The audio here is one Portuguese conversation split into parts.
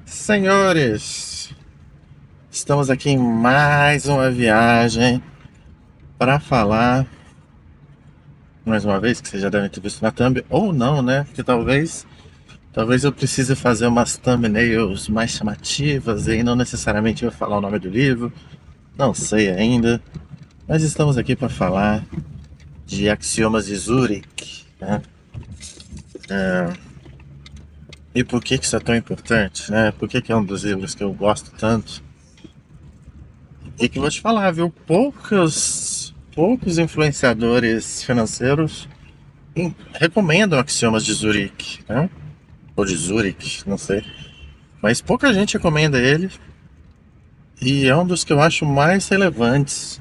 Senhores, estamos aqui em mais uma viagem para falar, mais uma vez, que vocês já devem ter visto na thumb, ou não, né? Porque talvez eu precise fazer umas thumbnails mais chamativas e não necessariamente vou falar o nome do livro, não sei ainda. Mas estamos aqui para falar de Axiomas de Zurich, né? E por que isso é tão importante, né? Por que é um dos livros que eu gosto tanto? E que vou te falar, viu? Poucos influenciadores financeiros recomendam Axiomas de Zurich, né? Ou de Zurich, não sei. Mas pouca gente recomenda ele. E é um dos que eu acho mais relevantes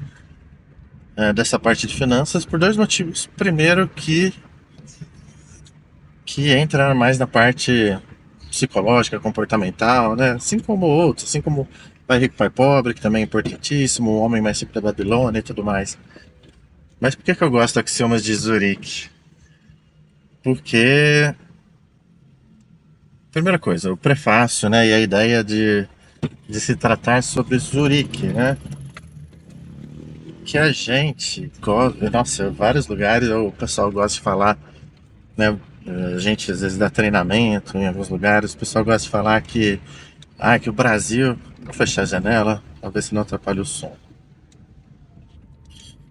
dessa parte de finanças por dois motivos. Primeiro, que entra mais na parte psicológica, comportamental, né? Assim como outros, assim como Pai Rico, Pai Pobre, que também é importantíssimo, O Homem Mais Rico da Babilônia e tudo mais. Mas por que eu gosto de Axiomas de Zurich? Porque, primeira coisa, o prefácio, né, e a ideia de se tratar sobre Zurique, né, que a gente gosta, nossa, vários lugares o pessoal gosta de falar, né, a gente às vezes dá treinamento em alguns lugares, o pessoal gosta de falar que o Brasil, vou fechar a janela, talvez se não atrapalhe o som.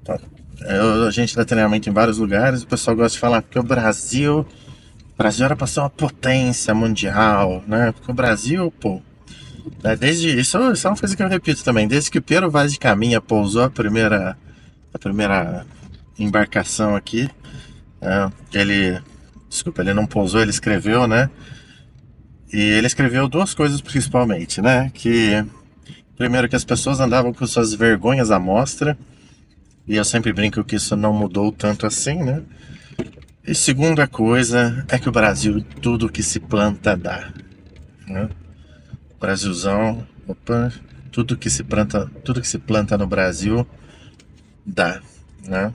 Então, a gente dá treinamento em vários lugares, o pessoal gosta de falar que o Brasil era para ser uma potência mundial, né? Porque o Brasil, pô, desde isso é uma coisa que eu repito também. Desde que o Piero Vaz de Caminha pousou a primeira embarcação aqui, desculpa, ele não pousou, ele escreveu, né? E ele escreveu duas coisas principalmente, né? Que primeiro que as pessoas andavam com suas vergonhas à mostra, e eu sempre brinco que isso não mudou tanto assim, né? E segunda coisa é que o Brasil, tudo que se planta dá, né? Brasilzão, opa, tudo que se planta no Brasil dá, né?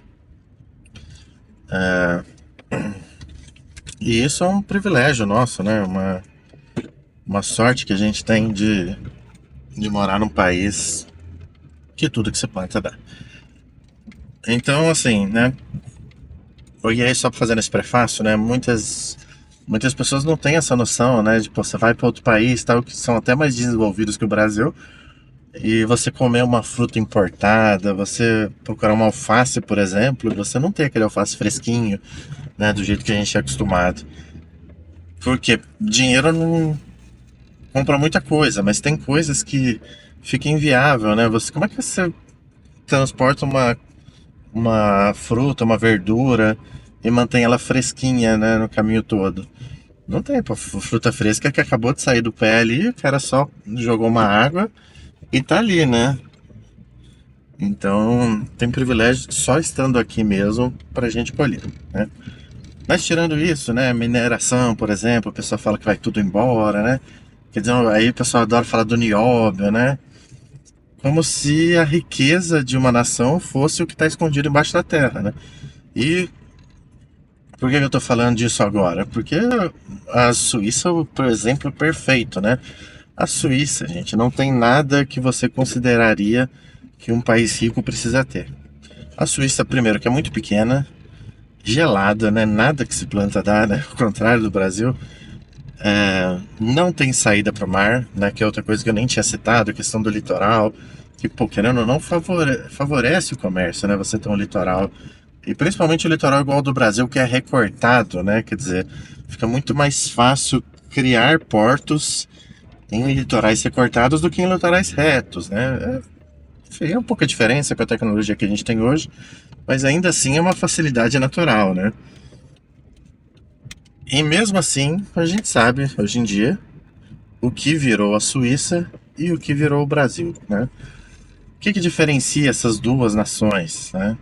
E isso é um privilégio nosso, né? Uma sorte que a gente tem de morar num país que tudo que se planta dá. Então, assim, né? E aí, só fazendo esse prefácio, né? Muitas pessoas não têm essa noção, né? De, pô, você vai para outro país, tal, que são até mais desenvolvidos que o Brasil, e você comer uma fruta importada, você procurar uma alface, por exemplo, você não tem aquele alface fresquinho, né? Do jeito que a gente é acostumado. Porque dinheiro não compra muita coisa, mas tem coisas que fica inviável, né? Como é que você transporta uma fruta, uma verdura e mantém ela fresquinha, né, no caminho todo? Não tem, pô, fruta fresca que acabou de sair do pé ali, o cara só jogou uma água e tá ali, né? Então, tem privilégio só estando aqui mesmo pra gente colher, né? Mas tirando isso, né, mineração, por exemplo, o pessoal fala que vai tudo embora, né? Quer dizer, aí o pessoal adora falar do nióbio, né? Como se a riqueza de uma nação fosse o que está escondido embaixo da terra, né? E por que eu estou falando disso agora? Porque a Suíça é o exemplo perfeito, né? A Suíça, gente, não tem nada que você consideraria que um país rico precisa ter. A Suíça, primeiro, que é muito pequena, gelada, né? Nada que se planta dá, né? Ao contrário do Brasil. Não tem saída para o mar, né? Que é outra coisa que eu nem tinha citado, a questão do litoral, que, pô, querendo ou não, favorece o comércio, né? Você tem um litoral, e principalmente o litoral igual ao do Brasil, que é recortado, né? Quer dizer, fica muito mais fácil criar portos em litorais recortados do que em litorais retos, né? Enfim, é um pouco a diferença com a tecnologia que a gente tem hoje, mas ainda assim é uma facilidade natural, né? E mesmo assim, a gente sabe, hoje em dia, o que virou a Suíça e o que virou o Brasil, né? O que diferencia essas duas nações, né?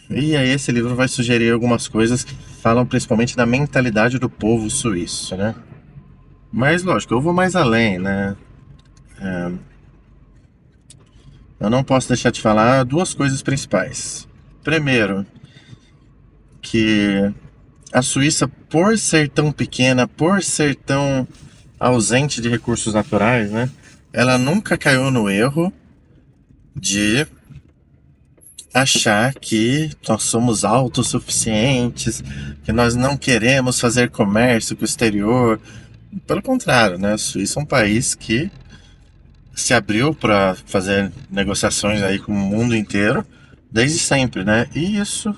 E aí esse livro vai sugerir algumas coisas que falam principalmente da mentalidade do povo suíço, né? Mas lógico, eu vou mais além, né? Eu não posso deixar de falar duas coisas principais. Primeiro, que a Suíça, por ser tão pequena, por ser tão ausente de recursos naturais, né? Ela nunca caiu no erro de achar que nós somos autossuficientes, que nós não queremos fazer comércio com o exterior. Pelo contrário, né? A Suíça é um país que se abriu para fazer negociações aí com o mundo inteiro desde sempre, né? E isso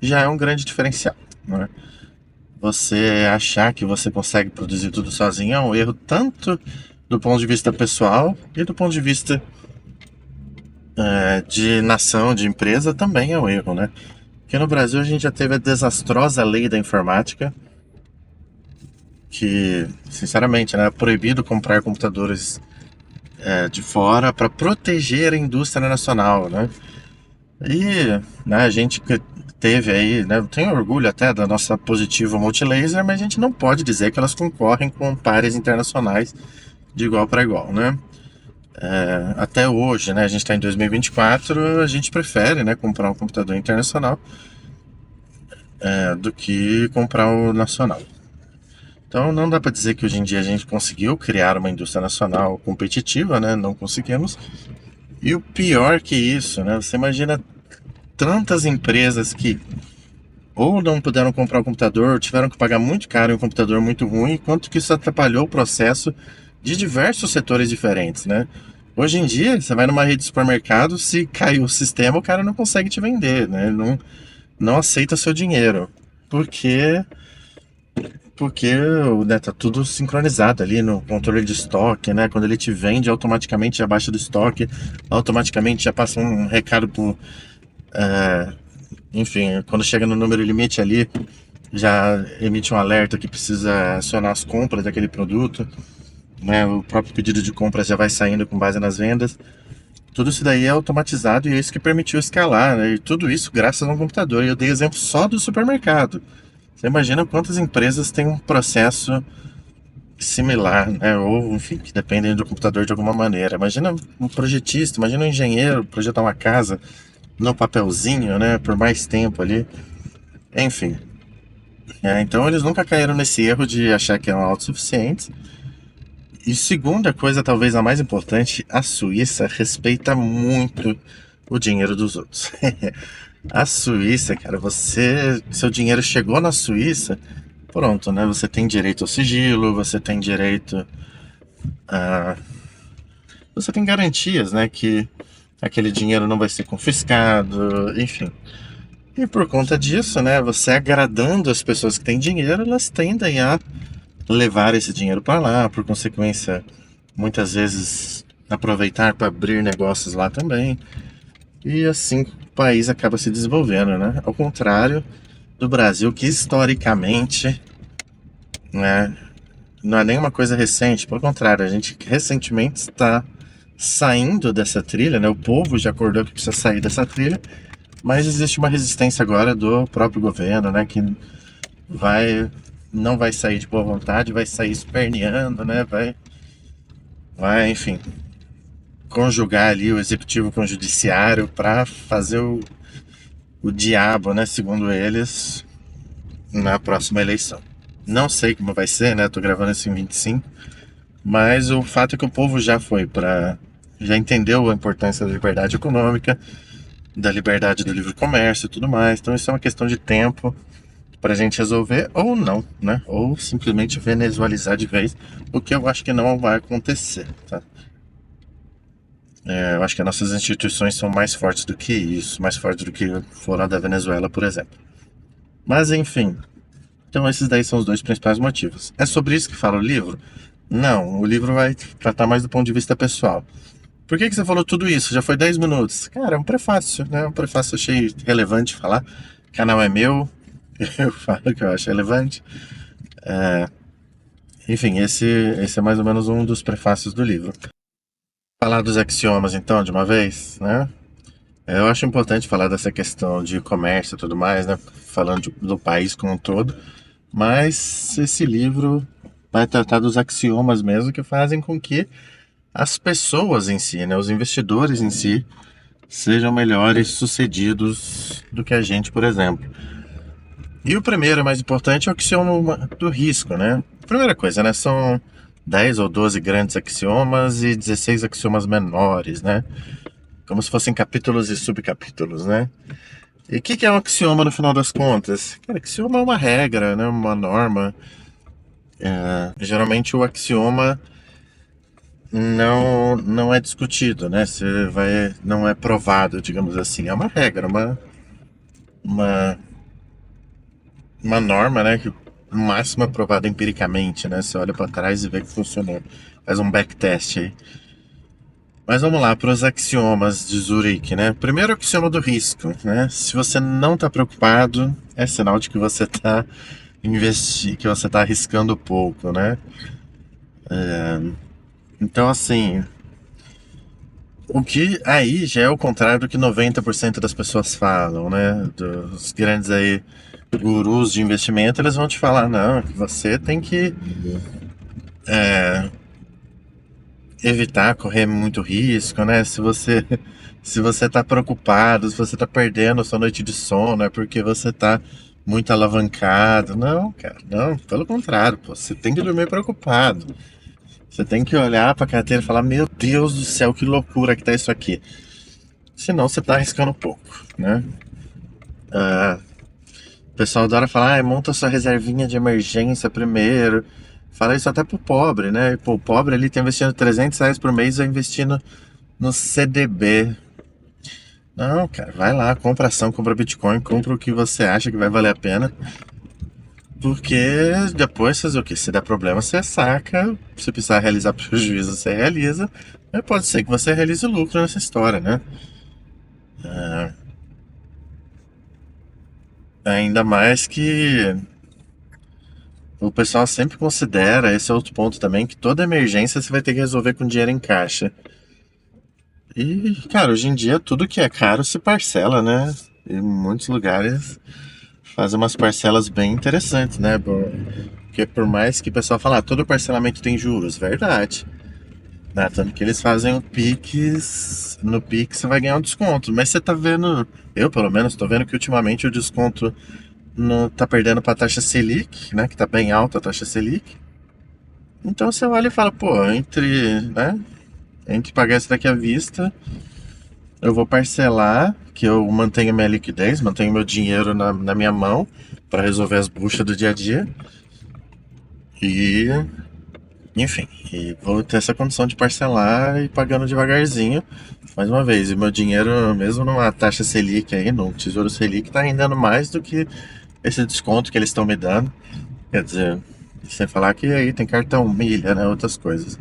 já é um grande diferencial, né? Você achar que você consegue produzir tudo sozinho é um erro tanto do ponto de vista pessoal e do ponto de vista de nação, de empresa, também é um erro, né? Porque no Brasil a gente já teve a desastrosa lei da informática, que, sinceramente, né, é proibido comprar computadores de fora para proteger a indústria nacional, né? E né, a gente que teve aí, né, eu tenho orgulho até da nossa Positivo Multilaser, mas a gente não pode dizer que elas concorrem com pares internacionais de igual para igual, né? Até hoje, né, a gente está em 2024, a gente prefere, né, comprar um computador internacional do que comprar o nacional. Então não dá para dizer que hoje em dia a gente conseguiu criar uma indústria nacional competitiva, né? Não conseguimos. E o pior que isso, né? Você imagina tantas empresas que ou não puderam comprar o computador, ou tiveram que pagar muito caro em um computador muito ruim, quanto que isso atrapalhou o processo de diversos setores diferentes, né? Hoje em dia, você vai numa rede de supermercado, se caiu o sistema, o cara não consegue te vender, né? Ele não aceita seu dinheiro. Porque porque né, tá tudo sincronizado ali no controle de estoque, né? Quando ele te vende, automaticamente já baixa do estoque, automaticamente já passa um recado pro. Enfim, quando chega no número limite ali, já emite um alerta que precisa acionar as compras daquele produto, né? O próprio pedido de compra já vai saindo com base nas vendas. Tudo isso daí é automatizado e é isso que permitiu escalar, né? E tudo isso graças a um computador. E eu dei exemplo só do supermercado. Você imagina quantas empresas têm um processo similar, né? Ou, enfim, que dependem do computador de alguma maneira. Imagina um projetista, imagina um engenheiro projetar uma casa no papelzinho, né? Por mais tempo ali. Enfim. Então eles nunca caíram nesse erro de achar que eram autossuficientes. E segunda coisa, talvez a mais importante, a Suíça respeita muito o dinheiro dos outros. A Suíça, cara, seu dinheiro chegou na Suíça, pronto, né? Você tem direito ao sigilo, você tem garantias, né, que aquele dinheiro não vai ser confiscado, enfim. E por conta disso, né, você agradando as pessoas que têm dinheiro, elas tendem a levar esse dinheiro para lá, por consequência, muitas vezes aproveitar para abrir negócios lá também. E assim o país acaba se desenvolvendo, né? Ao contrário do Brasil, que historicamente, né, não é nenhuma coisa recente, pelo contrário, a gente recentemente está saindo dessa trilha, né? O povo já acordou que precisa sair dessa trilha, mas existe uma resistência agora do próprio governo, né? Que vai, não vai sair de boa vontade, vai sair esperneando, né? Enfim, conjugar ali o executivo com o judiciário para fazer o diabo, né? Segundo eles, na próxima eleição. Não sei como vai ser, né? Tô gravando isso em 25, mas o fato é que o povo já entendeu a importância da liberdade econômica, da liberdade do livre comércio e tudo mais. Então isso é uma questão de tempo para a gente resolver ou não, né? Ou simplesmente venezualizar de vez, o que eu acho que não vai acontecer, tá? Eu acho que as nossas instituições são mais fortes do que isso, mais fortes do que foram a da Venezuela, por exemplo. Mas enfim, então esses daí são os dois principais motivos. É sobre isso que fala o livro? Não, o livro vai tratar mais do ponto de vista pessoal. Por que você falou tudo isso? Já foi 10 minutos. Cara, é um prefácio, né? Um prefácio eu achei relevante falar. O canal é meu, eu falo o que eu acho relevante. Enfim, esse é mais ou menos um dos prefácios do livro. Falar dos axiomas, então, de uma vez, né? Eu acho importante falar dessa questão de comércio e tudo mais, né? Falando do país como um todo. Mas esse livro vai tratar dos axiomas mesmo que fazem com que as pessoas em si, né? Os investidores em si, sejam melhores sucedidos do que a gente, por exemplo. E o primeiro, mais importante, é o axioma do risco, né? Primeira coisa, né? 10 ou 12 grandes axiomas e 16 axiomas menores, né? Como se fossem capítulos e subcapítulos, né? E o que é um axioma no final das contas? Cara, axioma é uma regra, né? Uma norma. Geralmente o axioma não é discutido, né? Não é provado, digamos assim. É uma regra, uma, uma norma, né? Que no máximo é provada empiricamente, né? Você olha para trás e vê que funcionou. Faz um backtest aí. Mas vamos lá para os axiomas de Zurich, né? Primeiro axioma do risco, né? Se você não está preocupado, é sinal de que você está que você está arriscando pouco, né? Então, assim, o que aí já é o contrário do que 90% das pessoas falam, né? Dos grandes aí gurus de investimento, eles vão te falar, não, que você tem que evitar correr muito risco, né? Se você tá preocupado, se você tá perdendo a sua noite de sono, é porque você tá muito alavancado. Não, cara, não, pelo contrário, pô, você tem que dormir preocupado. Você tem que olhar pra carteira e falar, meu Deus do céu, que loucura que tá isso aqui. Senão você tá arriscando pouco, né? O pessoal adora falar, ah, monta sua reservinha de emergência primeiro. Fala isso até pro pobre, né? Pô, o pobre ali tá investindo R$ 300 por mês, vai investindo no CDB. Não, cara, vai lá, compra ação, compra Bitcoin, compra o que você acha que vai valer a pena. Porque depois fazer o quê? Se der problema, você saca. Se precisar realizar prejuízo, você realiza. Mas pode ser que você realize lucro nessa história, né? Ainda mais que o pessoal sempre considera, esse é outro ponto também, que toda emergência você vai ter que resolver com dinheiro em caixa. E, cara, hoje em dia tudo que é caro se parcela, né? Em muitos lugares fazem umas parcelas bem interessantes, né? Porque por mais que o pessoal fale, ah, todo parcelamento tem juros, verdade. Né? Tanto que eles fazem o Pix, no Pix você vai ganhar um desconto. Mas você tá vendo, eu pelo menos tô vendo que ultimamente o desconto não tá perdendo pra taxa Selic, né? Que tá bem alta a taxa Selic. Então você olha e fala, pô, entre pagar isso daqui à vista, eu vou parcelar, que eu mantenho minha liquidez, mantenho meu dinheiro na minha mão para resolver as buchas do dia a dia. E, enfim, e vou ter essa condição de parcelar e pagando devagarzinho. Mais uma vez, e meu dinheiro, mesmo numa taxa Selic aí, no Tesouro Selic, tá rendendo mais do que esse desconto que eles estão me dando. Quer dizer, sem falar que aí tem cartão milha, né? Outras coisas.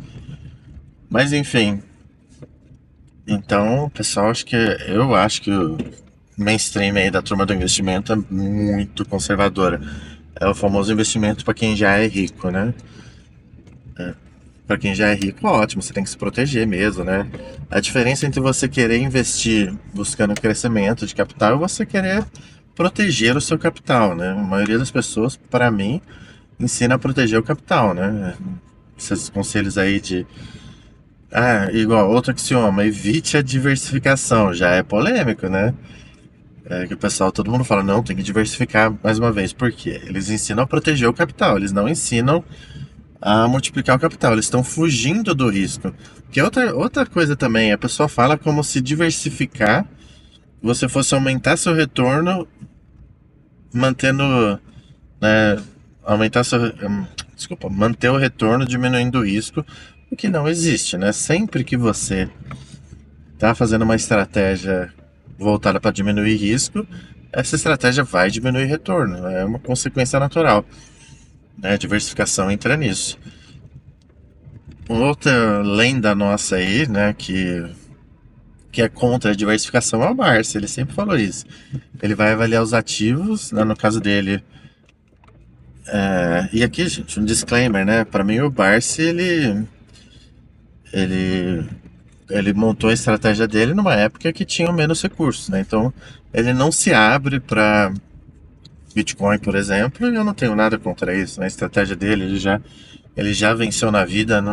Mas enfim, então, pessoal, eu acho que o mainstream aí da turma do investimento é muito conservadora. É o famoso investimento para quem já é rico, né? Para quem já é rico, ótimo, você tem que se proteger mesmo, né? A diferença entre você querer investir buscando crescimento de capital e você querer proteger o seu capital, né? A maioria das pessoas, para mim, ensina a proteger o capital, né? Esses conselhos aí de igual outro axioma, evite a diversificação, já é polêmico, né? É que o pessoal, todo mundo fala, não, tem que diversificar mais uma vez. Por quê? Eles ensinam a proteger o capital, eles não ensinam a multiplicar o capital, eles estão fugindo do risco. Que é outra coisa também, a pessoa fala como se diversificar você fosse aumentar seu retorno mantendo, né, aumentar seu, desculpa, manter o retorno diminuindo o risco, o que não existe, né? Sempre que você tá fazendo uma estratégia voltada para diminuir risco, essa estratégia vai diminuir retorno. É uma consequência natural. Né? A diversificação entra nisso. Outra lenda nossa aí, né, que é contra a diversificação é o Barça. Ele sempre falou isso. Ele vai avaliar os ativos, né, no caso dele. E aqui, gente, um disclaimer, né? Para mim, o Barça, ele ele montou a estratégia dele numa época que tinha menos recursos, né? Então ele não se abre para Bitcoin, por exemplo, e eu não tenho nada contra isso. Na estratégia dele, ele já venceu na vida,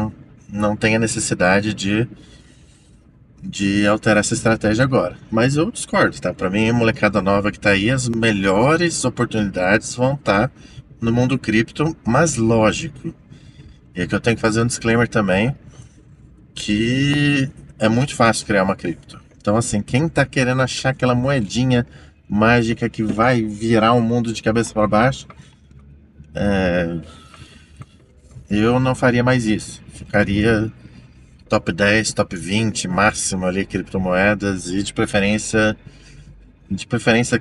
não tem a necessidade de alterar essa estratégia agora. Mas eu discordo, tá? Para mim, a molecada nova que tá aí, as melhores oportunidades vão estar no mundo cripto, mas lógico. E aqui eu tenho que fazer um disclaimer também, que é muito fácil criar uma cripto. Então, assim, quem tá querendo achar aquela moedinha mágica que vai virar o mundo de cabeça para baixo, eu não faria mais isso. Ficaria top 10, top 20, máximo ali, criptomoedas e de preferência,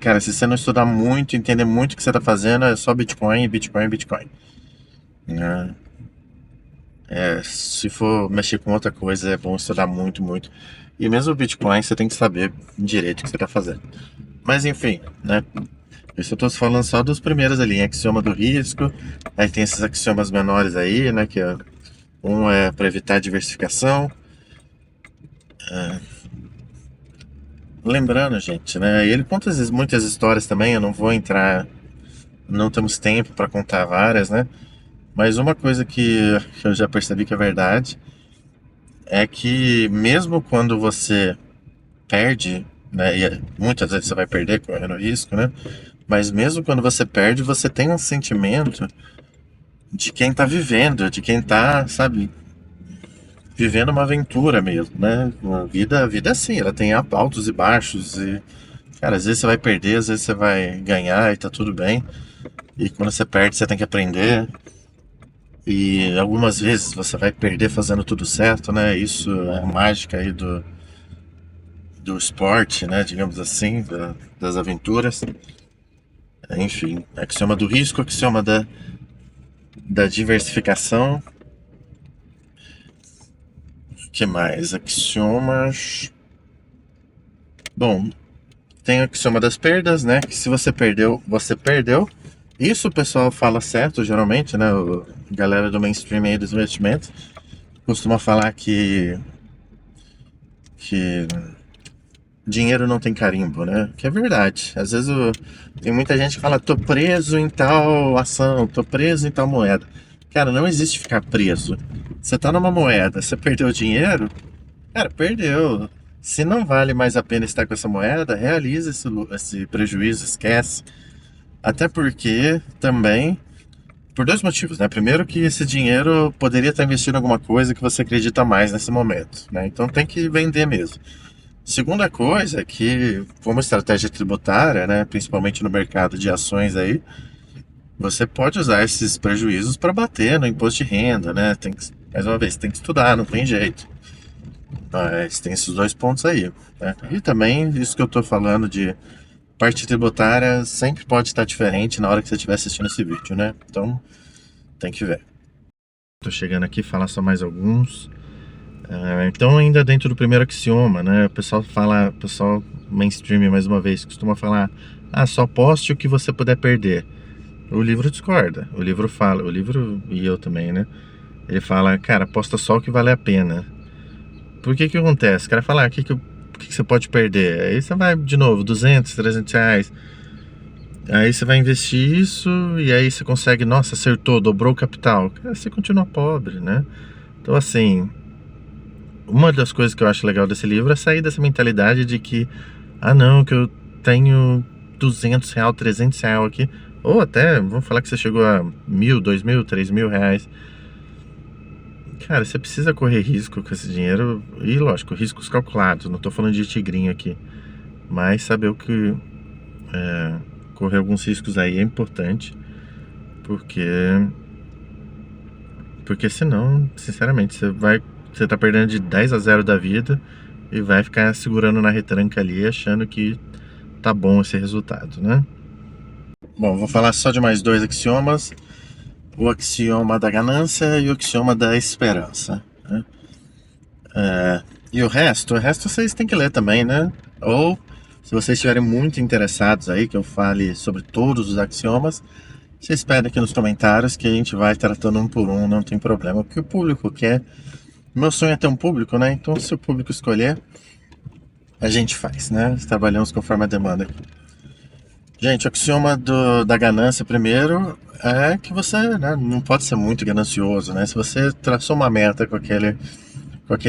cara, se você não estudar muito, entender muito o que você tá fazendo, é só Bitcoin, Bitcoin, Bitcoin. Né? Se for mexer com outra coisa, é bom estudar muito, muito. E mesmo o Bitcoin, você tem que saber direito o que você está fazendo. Mas enfim, né? Isso eu estou falando só dos primeiros ali, axioma do risco. Aí tem esses axiomas menores aí, né? Um é para evitar a diversificação. Lembrando, gente, né? Ele conta muitas histórias também. Eu não vou entrar, não temos tempo para contar várias, né? Mas uma coisa que eu já percebi que é verdade é que mesmo quando você perde, né? E muitas vezes você vai perder correndo risco, né? Mas mesmo quando você perde, você tem um sentimento de quem tá vivendo, de quem tá, sabe, vivendo uma aventura mesmo, né? A vida é assim, ela tem altos e baixos e, cara, às vezes você vai perder, às vezes você vai ganhar e tá tudo bem. E quando você perde, você tem que aprender. E algumas vezes você vai perder fazendo tudo certo, né? Isso é a mágica aí do esporte, né? Digamos assim, das aventuras. Enfim, axioma do risco, axioma da diversificação. O que mais? Axiomas. Bom, tem o axioma das perdas, né? Que se você perdeu, você perdeu. Isso o pessoal fala certo, geralmente, né? A galera do mainstream aí dos investimentos costuma falar que dinheiro não tem carimbo, né? Que é verdade. Às vezes tem muita gente que fala, tô preso em tal ação, tô preso em tal moeda. Cara, não existe ficar preso. Você tá numa moeda, você perdeu dinheiro, cara, perdeu. Se não vale mais a pena estar com essa moeda, realiza esse prejuízo, esquece. Até porque também, por dois motivos, né? Primeiro que esse dinheiro poderia estar investido em alguma coisa que você acredita mais nesse momento, né? Então tem que vender mesmo. Segunda coisa é que, como estratégia tributária, né, principalmente no mercado de ações aí, você pode usar esses prejuízos para bater no imposto de renda, né? Mais uma vez, tem que estudar, não tem jeito. Mas tem esses dois pontos aí, né? E também isso que eu tô falando de parte tributária sempre pode estar diferente na hora que você estiver assistindo esse vídeo, né? Então tem que ver. Tô chegando aqui falar só mais alguns. Então ainda dentro do primeiro axioma, né? O pessoal mainstream mais uma vez costuma falar, só poste o que você puder perder. O livro discorda. O livro fala, o livro e eu também, né? Ele fala, cara, posta só o que vale a pena. Por que que acontece? O cara fala, o que que você pode perder? Aí você vai, de novo, 200, 300 reais. Aí você vai investir isso e aí você consegue, nossa, acertou, dobrou o capital. Cara, você continua pobre, né? Então, assim, uma das coisas que eu acho legal desse livro é sair dessa mentalidade de que, não, que eu tenho 200 reais, 300 reais aqui. Ou até, vamos falar que você chegou a 1.000, 2.000, 3.000 reais. Cara, você precisa correr risco com esse dinheiro. E lógico, riscos calculados. Não tô falando de tigrinho aqui. Mas saber o que correr alguns riscos aí é importante. Porque senão, sinceramente, você tá perdendo de 10-0 da vida e vai ficar segurando na retranca ali, achando que tá bom esse resultado, né? Bom, vou falar só de mais dois axiomas: o axioma da ganância e o axioma da esperança, né? E o resto vocês têm que ler também, né? Ou, se vocês estiverem muito interessados aí, que eu fale sobre todos os axiomas, vocês pedem aqui nos comentários que a gente vai tratando um por um, não tem problema. O que o público quer. Meu sonho é ter um público, né? Então, se o público escolher, a gente faz, né? Trabalhamos conforme a demanda. Gente, o axioma da ganância, primeiro, é que você, né, não pode ser muito ganancioso, né? Se você traçou uma meta com aquele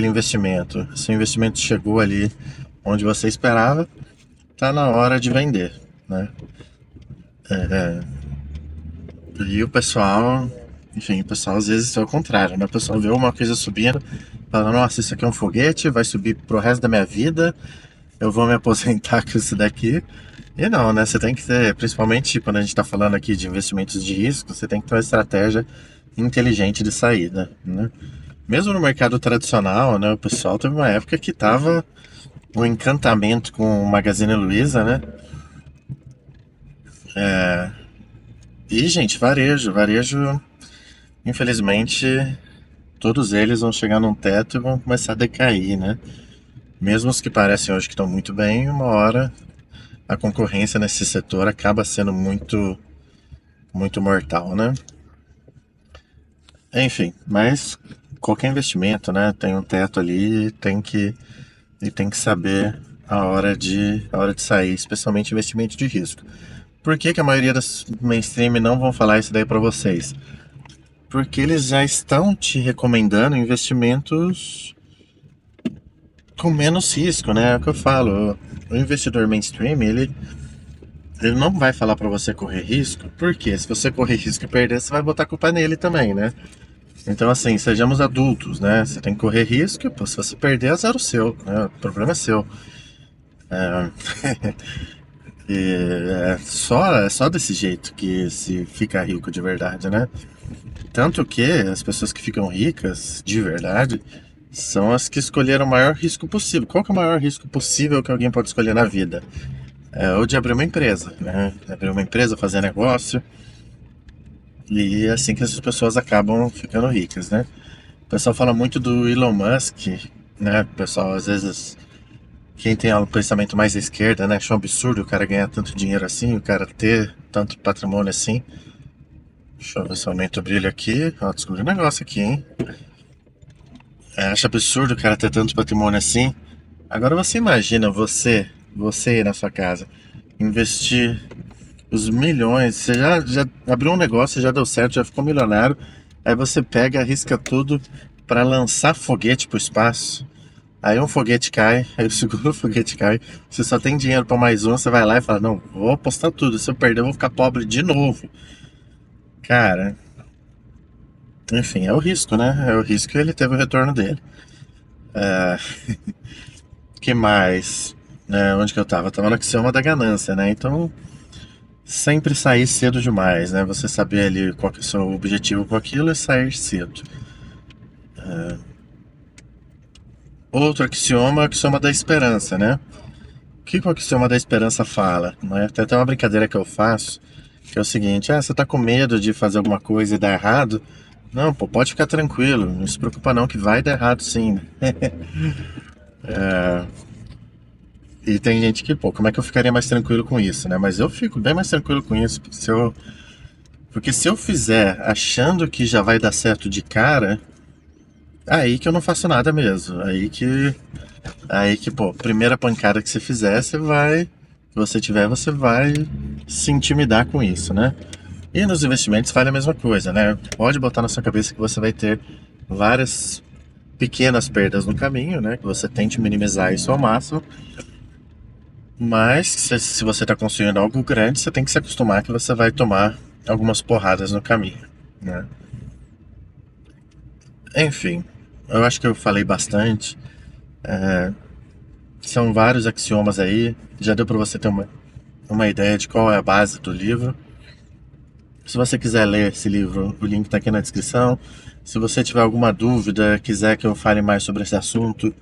investimento, se o investimento chegou ali onde você esperava, tá na hora de vender, né? E o pessoal, Enfim, o pessoal às vezes é o contrário, né? O pessoal vê uma coisa subindo, fala, nossa, isso aqui é um foguete, vai subir pro resto da minha vida, eu vou me aposentar com isso daqui. E não, né? Você tem que ter, principalmente quando a gente está falando aqui de investimentos de risco, você tem que ter uma estratégia inteligente de saída, né? Mesmo no mercado tradicional, né? O pessoal teve uma época que tava um encantamento com o Magazine Luiza, né? E, gente, varejo, infelizmente, todos eles vão chegar num teto e vão começar a decair, né? Mesmo os que parecem hoje que estão muito bem, uma hora a concorrência nesse setor acaba sendo muito mortal, né? Enfim, mas qualquer investimento, né, tem um teto ali e tem que saber a hora de sair, especialmente investimento de risco. Por que que a maioria das mainstream não vão falar isso daí para vocês? Porque eles já estão te recomendando investimentos com menos risco, né? É o que eu falo. O investidor mainstream, ele não vai falar para você correr risco, porque se você correr risco e perder, você vai botar a culpa nele também, né? Então, assim, sejamos adultos, né? Você tem que correr risco, pô, se você perder, é azar o seu, né? O problema é seu. E é só desse jeito que se fica rico de verdade, né? Tanto que as pessoas que ficam ricas de verdade são as que escolheram o maior risco possível. Qual que é o maior risco possível que alguém pode escolher na vida? É o de abrir uma empresa, né? Abrir uma empresa, fazer negócio. E é assim que essas pessoas acabam ficando ricas, né? O pessoal fala muito do Elon Musk, né? O pessoal, às vezes, quem tem um pensamento mais à esquerda, né? Acha um absurdo o cara ganhar tanto dinheiro assim, o cara ter tanto patrimônio assim. Deixa eu ver se eu aumento o brilho aqui. Ó, descobri um negócio aqui, hein? Acha absurdo o cara ter tanto patrimônio assim. Agora você imagina você aí na sua casa, investir os milhões, você já abriu um negócio, já deu certo, já ficou milionário, aí você pega, arrisca tudo para lançar foguete pro espaço. Aí um foguete cai, aí o segundo foguete cai, você só tem dinheiro para mais um, você vai lá e fala, não, vou apostar tudo, se eu perder eu vou ficar pobre de novo. Cara, enfim, é o risco, né? É o risco e ele teve o retorno dele. Que mais? Onde que eu tava? Eu tava no axioma da ganância, né? Então, sempre sair cedo demais, né? Você saber ali qual que é o seu objetivo com aquilo e sair cedo. Outro axioma é o axioma da esperança, né? O que o axioma da esperança fala? Né? Tem até uma brincadeira que eu faço, que é o seguinte, você tá com medo de fazer alguma coisa e dar errado? Não, pô, pode ficar tranquilo, não se preocupa não que vai dar errado sim. E tem gente que, pô, como é que eu ficaria mais tranquilo com isso, né? Mas eu fico bem mais tranquilo com isso, porque se eu fizer achando que já vai dar certo de cara, aí que eu não faço nada mesmo. Aí que, pô, primeira pancada que você fizer, você vai se intimidar com isso, né? E nos investimentos vale a mesma coisa, né? Pode botar na sua cabeça que você vai ter várias pequenas perdas no caminho, né? Que você tente minimizar isso ao máximo. Mas se você está construindo algo grande, você tem que se acostumar que você vai tomar algumas porradas no caminho, né? Enfim, eu acho que eu falei bastante. São vários axiomas aí. Já deu para você ter uma ideia de qual é a base do livro. Se você quiser ler esse livro, o link está aqui na descrição. Se você tiver alguma dúvida, quiser que eu fale mais sobre esse assunto,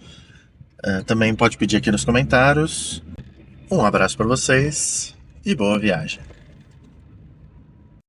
também pode pedir aqui nos comentários. Um abraço para vocês e boa viagem.